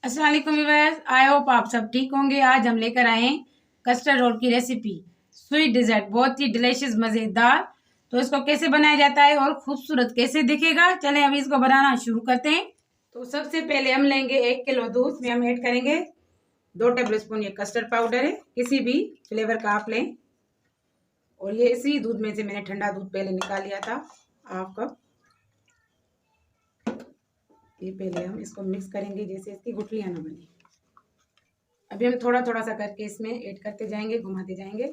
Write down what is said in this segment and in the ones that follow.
अस्सलाम वालेकुम viewers, I hope आप सब ठीक होंगे। आज हम लेकर आए हैं कस्टर्ड रोल की रेसिपी। स्वीट डिजर्ट, बहुत ही डिलीशियस, मज़ेदार। तो इसको कैसे बनाया जाता है और खूबसूरत कैसे दिखेगा, चलें अभी इसको बनाना शुरू करते हैं। तो सबसे पहले हम लेंगे 1 किलो दूध में हम ऐड करेंगे 2 टेबल स्पून ये कस्टर्ड पाउडर है, किसी भी फ्लेवर का आप लें। और ये इसी दूध में से मैंने ठंडा दूध पहले निकाल लिया था, हाफ कप। ये पहले हम इसको मिक्स करेंगे जैसे इसकी गुठलियां ना बने। अभी हम थोड़ा थोड़ा सा करके इसमें ऐड करते जाएंगे, घुमाते जाएंगे।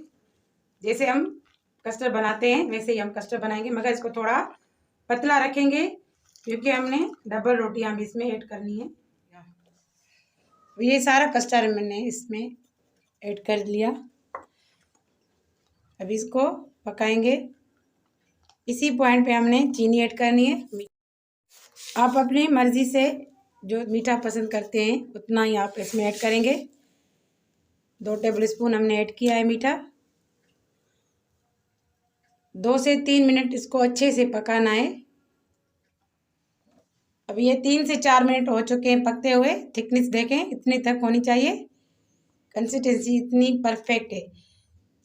जैसे हम कस्टर्ड बनाते हैं वैसे ही हम कस्टर्ड बनाएंगे, मगर इसको थोड़ा पतला रखेंगे क्योंकि हमने डबल रोटियां भी इसमें ऐड करनी है। ये सारा कस्टर्ड मैंने इसमें ऐड कर लिया। अभी इसको पकाएंगे। इसी पॉइंट पे हमने चीनी ऐड करनी है। आप अपनी मर्जी से जो मीठा पसंद करते हैं उतना ही आप इसमें ऐड करेंगे। 2 टेबल स्पून हमने ऐड किया है मीठा। 2 से 3 मिनट इसको अच्छे से पकाना है। अब ये 3 से 4 मिनट हो चुके हैं पकते हुए। थिकनेस देखें, इतनी तक होनी चाहिए, कंसिस्टेंसी इतनी परफेक्ट है।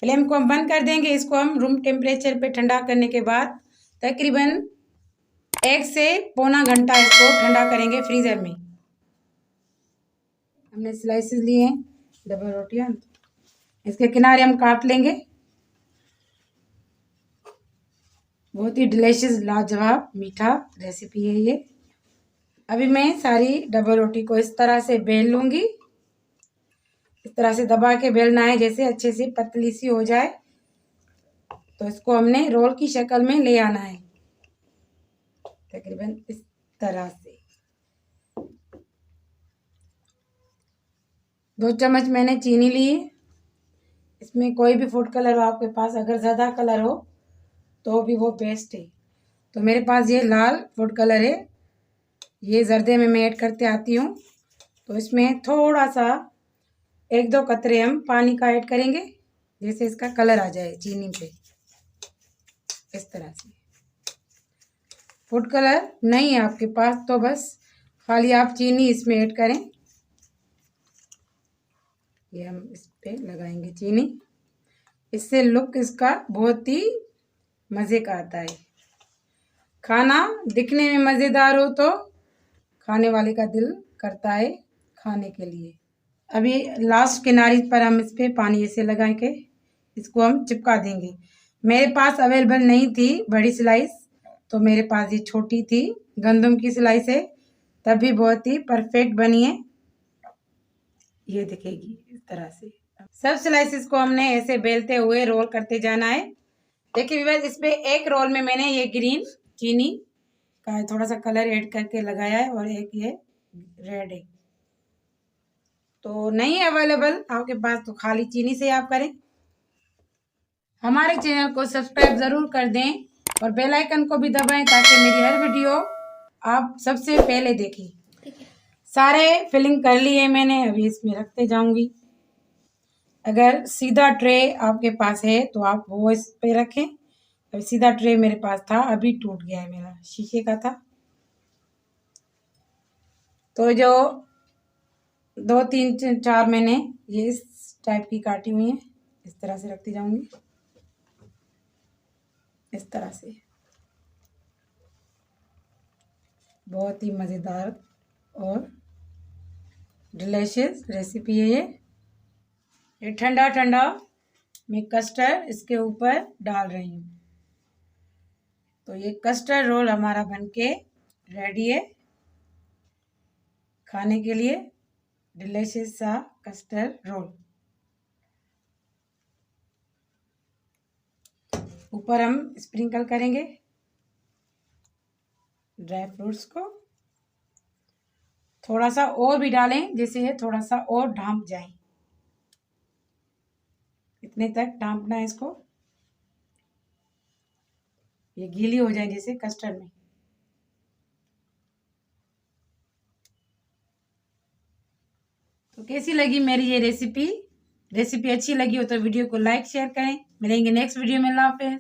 फ्लेम को हम बंद कर देंगे। इसको हम रूम टेम्परेचर पे ठंडा करने के बाद तकरीबन 1 से पौना घंटा इसको ठंडा करेंगे फ्रीज़र में। हमने स्लाइसेस लिए हैं डबल रोटियां, इसके किनारे हम काट लेंगे। बहुत ही डिलीशियस, लाजवाब, मीठा रेसिपी है ये। अभी मैं सारी डबल रोटी को इस तरह से बेल लूँगी। इस तरह से दबा के बेलना है जैसे अच्छे से पतली सी हो जाए। तो इसको हमने रोल की शक्ल में ले आना है, तकरीबन इस तरह से। 2 चम्मच मैंने चीनी ली है। इसमें कोई भी फूड कलर हो आपके पास, अगर ज़्यादा कलर हो तो भी वो बेस्ट है। तो मेरे पास ये लाल फूड कलर है, ये जर्दे में मैं ऐड करते आती हूँ। तो इसमें थोड़ा सा 1-2 कतरे हम पानी का ऐड करेंगे जैसे इसका कलर आ जाए चीनी पे, इस तरह से। फूड कलर नहीं है आपके पास तो बस खाली आप चीनी इसमें ऐड करें। ये हम इस पे लगाएंगे चीनी, इससे लुक इसका बहुत ही मज़े का आता है। खाना दिखने में मज़ेदार हो तो खाने वाले का दिल करता है खाने के लिए। अभी लास्ट किनारे पर हम इस पर पानी ऐसे लगा के इसको हम चिपका देंगे। मेरे पास अवेलेबल नहीं थी बड़ी स्लाइस, तो मेरे पास ये छोटी थी गंदम की स्लाइस है, तब भी बहुत ही परफेक्ट बनी है। ये दिखेगी इस तरह से। सब स्लाइसेस को हमने ऐसे बेलते हुए रोल करते जाना है। देखिए व्यूअर्स, इस पे एक रोल में मैंने ये ग्रीन चीनी का थोड़ा सा कलर ऐड करके लगाया है और एक ये रेड है। तो नहीं अवेलेबल आपके पास तो खाली चीनी से आप करें। हमारे चैनल को सब्सक्राइब ज़रूर कर दें और बेल आइकन को भी दबाएं ताकि मेरी हर वीडियो आप सबसे पहले देखें। सारे फिलिंग कर लिए मैंने, अभी इसमें रखते जाऊंगी। अगर सीधा ट्रे आपके पास है तो आप वो इस पे रखें। अभी सीधा ट्रे मेरे पास था, अभी टूट गया है, मेरा शीशे का था। तो जो 2, 3, 4 मैंने ये इस टाइप की काटी हुई है, इस तरह से रखती जाऊंगी, इस तरह से। बहुत ही मज़ेदार और डिलीशियस रेसिपी है ये ठंडा ठंडा मैं कस्टर्ड इसके ऊपर डाल रही हूँ। तो ये कस्टर्ड रोल हमारा बनके रेडी है खाने के लिए। डिलीशियस सा कस्टर्ड रोल। ऊपर हम स्प्रिंकल करेंगे ड्राई फ्रूट्स को। थोड़ा सा और भी डालें जिससे थोड़ा सा और ढांप जाए। इतने तक ढांपना है इसको, ये गीली हो जाए जैसे कस्टर्ड में। तो कैसी लगी मेरी ये रेसिपी अच्छी लगी हो तो वीडियो को लाइक शेयर करें। मिलेंगे नेक्स्ट वीडियो में। अल्लाह हाफ़िज़।